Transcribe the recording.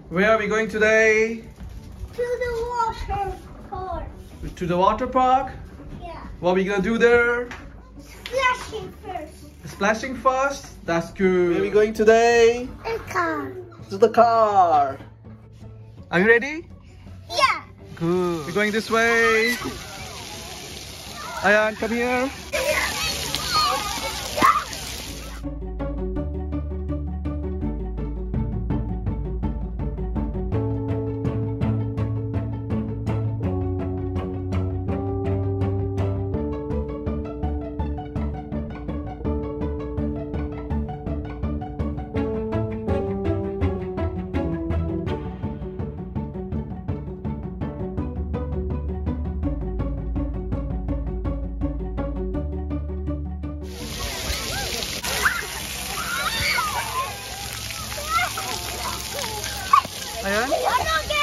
Where are we going today? To the water park. To the water park? Yeah. What are we gonna do there? Splashing first. Splashing first? That's good. Where are we going today? A car. To the car. Are you ready? Yeah. Good. We're going this way. Ayaan, come here. Ayaan?